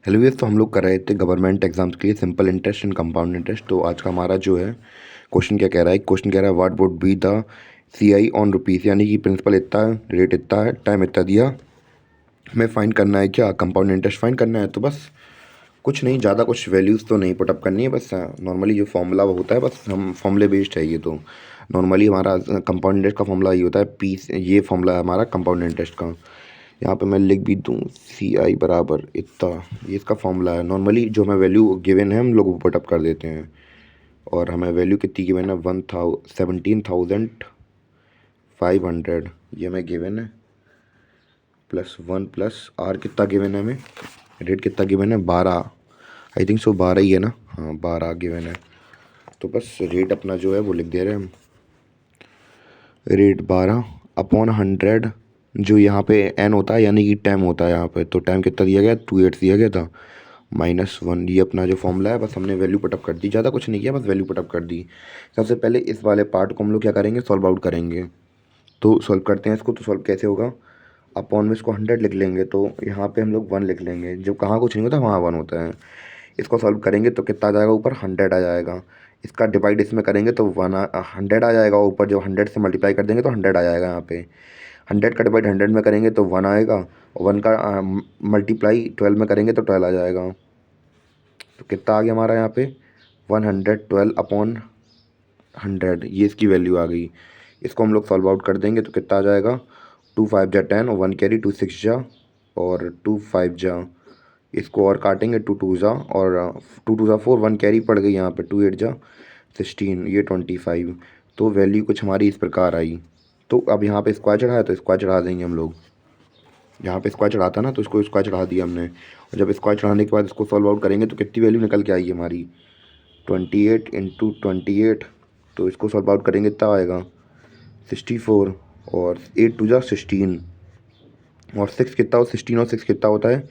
Hello ये तो हम लोग कर रहे थे गवर्नमेंट एग्जाम्स के लिए simple interest and compound interest. तो आज का हमारा जो है क्वेश्चन क्या कह रहा है, क्वेश्चन कह रहा है what would be the CI on rupees, यानी कि प्रिंसिपल इतना है, रेट इतना है, टाइम इतना दिया, हमें फाइंड करना है क्या, कंपाउंड इंटरेस्ट फाइंड करना है। तो बस कुछ नहीं, ज़्यादा कुछ वैल्यूज़ तो नहीं पुटअप करनी है, बस नॉर्मली जो फॉर्मूला होता है, बस हम फॉर्मूले बेस्ड है ये। तो नॉर्मली हमारा कंपाउंड इंटरेस्ट का फॉर्मूला ये होता है, पी, ये फॉर्मूला है हमारा कंपाउंड इंटरेस्ट का। यहाँ पे मैं लिख भी दूँ CI बराबर इतना, ये इसका फॉर्मूला है। नॉर्मली जो हमें वैल्यू गिवन है हम लोग वो पुटअप कर देते हैं, और हमें वैल्यू कितनी गिवन है, 17,500 ये हमें गिवन है, +1 प्लस आर कितना गिवन है हमें, रेट कितना गिवन है 12, आई थिंक सो 12 ही है ना, हाँ 12 गिवन है। तो बस रेट अपना जो है वो लिख दे रहे हैं हम, रेट 12 अपॉन 100, जो यहाँ पे n होता है यानी कि टाइम होता है यहाँ पे, तो टाइम कितना दिया गया 2 8 दिया गया था, -1। ये अपना जो फॉर्मूला है, बस हमने वैल्यू पुटअप कर दी, ज़्यादा कुछ नहीं किया, बस वैल्यू पुटअप कर दी। सबसे पहले इस वाले पार्ट को हम लोग क्या करेंगे, सॉल्व आउट करेंगे। तो सॉल्व करते हैं इसको। तो सॉल्व कैसे होगा, अपॉन में इसको 100 लिख लेंगे, तो यहाँ पे हम लोग 1 लिख लेंगे, जो कहाँ कुछ नहीं होता वहाँ 1 होता है। इसको सॉल्व करेंगे तो कितना आ जाएगा, ऊपर 100 आ जाएगा। इसका डिवाइड इसमें करेंगे तो 100 आ जाएगा, ऊपर जो 100 से मल्टीप्लाई कर देंगे तो 100 आ जाएगा। यहाँ पे 100 का डिवाइड 100 में करेंगे तो 1 आएगा, और 1 का मल्टीप्लाई 12 में करेंगे तो 12 आ जाएगा। तो कितना आ गया हमारा यहाँ पे 112 अपॉन 100, ये इसकी वैल्यू आ गई। इसको हम लोग सॉल्व आउट कर देंगे तो कितना आ जाएगा, 2 5 जा 10 और 1 कैरी, 2 6 जा और 2 5 जा, इसको और काटेंगे 2 2 जा और 2 2 जा 4, 1 कैरी पड़ गई यहाँ पे, 2 8 जा 16, ये 25। तो वैल्यू कुछ हमारी इस प्रकार आई। तो अब यहाँ पे स्क्वायर चढ़ाया तो स्क्वायर चढ़ा देंगे हम लोग, यहाँ पे स्क्वायर चढ़ाता ना तो इसको स्क्वायर चढ़ा दिया हमने, और जब स्क्वायर चढ़ाने के बाद इसको सॉल्व आउट करेंगे तो कितनी वैल्यू निकल के आएगी हमारी, 28 इंटू 28। तो इसको सॉल्व आउट करेंगे तब आएगा 64, और 8 2 जा 16, और 6 कितना हो, 16 और 6 कितना होता है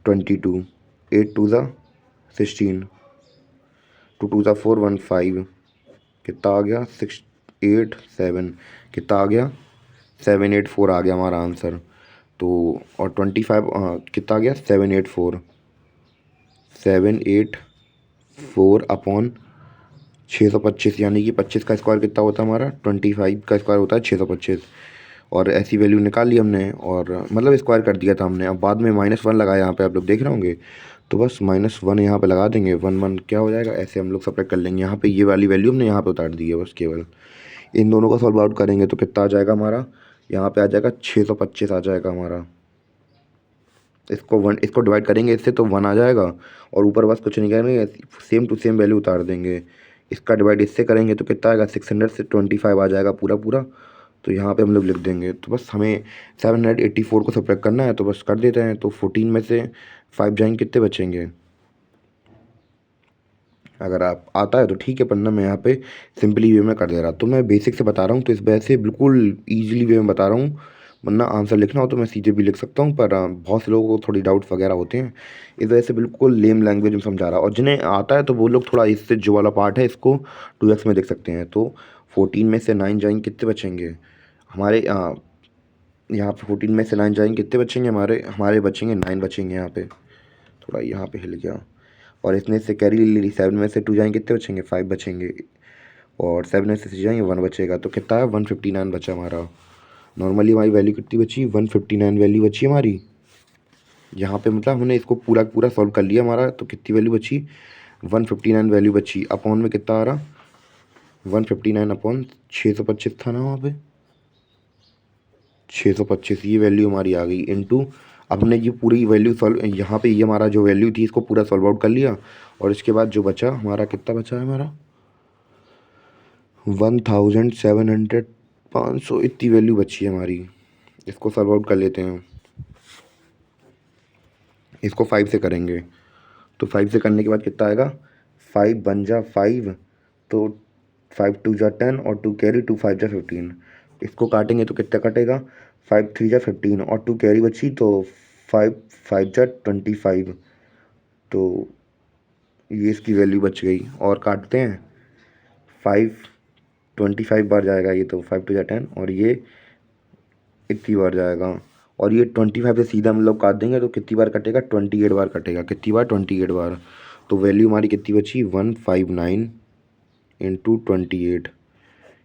22, 8 2 जा 16, 2 2 जा 4 1 5, कितना आ गया 6 8 7, कितना आ गया 784 आ गया हमारा आंसर। तो और 25 कितना आ गया 784 अपॉन 625, यानी कि 25 का स्क्वायर कितना होता है हमारा, 25 का स्क्वायर होता है 625। और ऐसी वैल्यू निकाल ली हमने, और मतलब स्क्वायर कर दिया था हमने। अब बाद में -1 लगाया, यहाँ पे आप लोग देख रहे होंगे, तो बस -1 यहाँ पे लगा देंगे, 1 1 क्या हो जाएगा, ऐसे हम लोग सब्ट्रैक्ट कर लेंगे। यहाँ पे ये वाली वैल्यू हमने यहाँ पे उतार दी है बस केवल। इन दोनों का सॉल्व आउट करेंगे तो कितना आ जाएगा हमारा, यहाँ पे आ जाएगा 625 आ जाएगा हमारा। इसको डिवाइड करेंगे इससे तो 1 आ जाएगा, और ऊपर बस कुछ नहीं करेंगे, सेम टू सेम वैल्यू उतार देंगे। इसका डिवाइड इससे करेंगे तो कितना आएगा, 600 से 25 आ जाएगा पूरा पूरा। तो यहाँ पे हम लोग लिख देंगे। तो बस हमें 784 को सब्ट्रैक्ट करना है, तो बस कर देते हैं। तो 14 में से 5 जाएंगे, कितने बचेंगे, अगर आप आता है तो ठीक है, पन्ना मैं यहाँ पे सिंपली वे में कर दे रहा। तो मैं बेसिक से बता रहा हूँ, तो इस वजह से बिल्कुल ईजिली वे में बता रहा हूँ, वरना आंसर लिखना हो तो मैं सीधे भी लिख सकता हूँ, पर बहुत से लोगों को थोड़ी डाउट्स वगैरह होते हैं, इस वजह से बिल्कुल लेम लैंग्वेज में समझा रहा। और जिन्हें आता है तो वो लोग थोड़ा इससे जो वाला पार्ट है इसको 2x में देख सकते हैं। तो 14 में से 9 जाएंगे, कितने बचेंगे हमारे, यहाँ पे 14 में से 9 जाएंगे, कितने बचेंगे हमारे हमारे बचेंगे 9 बचेंगे। यहाँ पे थोड़ा यहाँ पे हिल गया, और इसने से कैरी ले ली, 7 में से 2 जाएंगे, कितने बचेंगे 5 बचेंगे, और 7 में से 6 जाएंगे 1 बचेगा। तो कितना है 159 बचा हमारा। नॉर्मली हमारी वैल्यू कितनी बची, 159 वैल्यू बची हमारी। यहाँ पे मतलब हमने इसको पूरा पूरा सॉल्व कर लिया हमारा, तो कितनी वैल्यू बची 159 वैल्यू बची। अपॉन में कितना आ रहा 159 अपॉन 625 था ना वहाँ पे, 625 ये वैल्यू हमारी आ गई इंटू। अब हमने ये पूरी वैल्यू सॉल्व, यहाँ पे ये हमारा जो वैल्यू थी इसको पूरा सॉल्व आउट कर लिया, और इसके बाद जो बचा हमारा, कितना बचा है हमारा 1700, 500 इतनी वैल्यू बची है हमारी। इसको सॉल्व आउट कर लेते हैं, इसको 5 से करेंगे तो 5 से करने के बाद कितना आएगा, 5 बन जा 5, तो 5 2 जा 10 और 2 कैरी, 2 5 जा 15। इसको काटेंगे तो कितना कटेगा, 5 3 जा 15 और 2 कैरी बची, तो 5 5 जा 25। तो ये इसकी वैल्यू बच गई, और काटते हैं 5 25 बार जाएगा ये, तो 5 2 जा 10 और ये इतनी बार जाएगा, और ये 25 से सीधा हम लोग काट देंगे तो कितनी बार कटेगा, 28 बार कटेगा। कितनी बार, 28 बार। तो वैल्यू हमारी कितनी बची, 159 इंटू 28।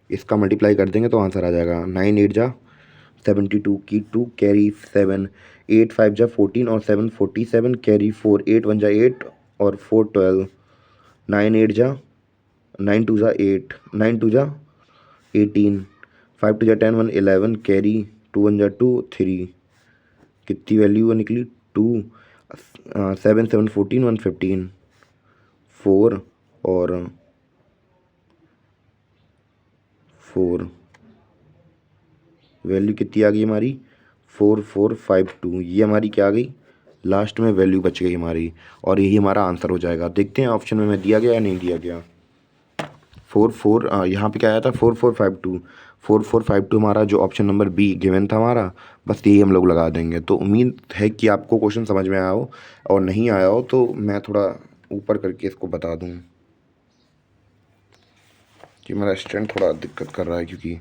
इसका मल्टीप्लाई कर देंगे तो आंसर आ जाएगा 9 8 जा 72 की 2 कैरी 7, 8 5 जा 14 और 7 47 कैरी 4, 8 1 जा 8 और 4 12, 9 8 जा 9 2 जा 8, 9 2 जा 18, 5 2 जा 10, 1 11 कैरी 2 1 जा 2 3। कितनी वैल्यू निकली, 2 7 7 14 1 15 4 और 4। वैल्यू कितनी आ गई हमारी, 4452। ये हमारी क्या आ गई, लास्ट में वैल्यू बच गई हमारी, और यही हमारा आंसर हो जाएगा। देखते हैं ऑप्शन में दिया गया या नहीं दिया गया। 44 यहाँ पे क्या आया था, 4452। 4452 हमारा जो ऑप्शन नंबर बी गिवन था हमारा, बस यही हम लोग लगा देंगे। तो उम्मीद है कि आपको क्वेश्चन समझ में आया हो, और नहीं आया हो तो मैं थोड़ा ऊपर करके इसको बता दूँ कि मेरा स्टैंड थोड़ा दिक्कत कर रहा है, क्योंकि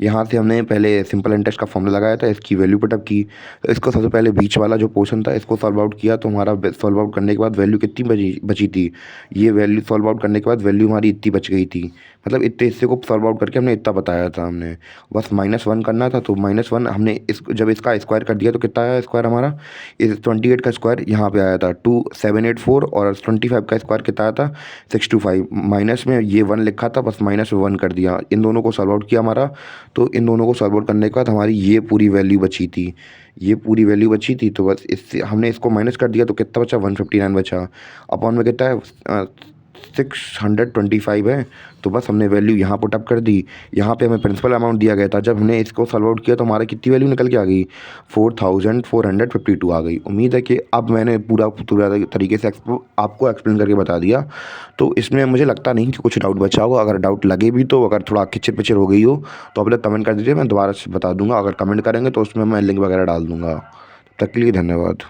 यहाँ से हमने पहले सिंपल इंटरेस्ट का फॉर्मूला लगाया था, इसकी वैल्यू पुटअप की। तो इसको सबसे पहले बीच वाला जो पोर्शन था इसको सॉल्व आउट किया, तो हमारा सॉल्व आउट करने के बाद वैल्यू कितनी बची थी, ये वैल्यू सॉल्व आउट करने के बाद वैल्यू हमारी इतनी बच गई थी। मतलब इतने हिस्से को सॉल्व आउट करके हमने इतना बताया था, हमने बस -1 करना था। तो -1 हमने जब इसका स्क्वायर कर दिया तो कितना आया स्क्वायर हमारा, इस 28 का स्क्वायर यहाँ पे आया था 2784, और 25 का स्क्वायर कितना आया था 625। माइनस में ये 1 लिखा था, बस -1 कर दिया, इन दोनों को सॉल्व आउट किया हमारा। तो इन दोनों को सॉल्व आउट करने के बाद हमारी ये पूरी वैल्यू बची थी, ये पूरी वैल्यू बची थी। तो बस इससे हमने इसको माइनस कर दिया तो कितना बचा, 159 बचा। अपॉन में कितना है, 625 है। तो बस हमने वैल्यू यहाँ पुटअप कर दी। यहाँ पे हमें प्रिंसिपल अमाउंट दिया गया था, जब हमने इसको सॉल्व आउट किया तो हमारा कितनी वैल्यू निकल के आ गई, 4452 आ गई। उम्मीद है कि अब मैंने पूरा तरीके से आपको एक्सप्लेन करके बता दिया। तो इसमें मुझे लगता नहीं कि कुछ डाउट बचा होगा। अगर डाउट लगे भी तो, अगर थोड़ा खिचर पिचर हो गई हो तो आप लोग कमेंट कर दीजिए, मैं दोबारा से बता दूंगा। अगर कमेंट करेंगे तो उसमें मैं लिंक वगैरह डाल दूंगा। तब तक के लिए धन्यवाद।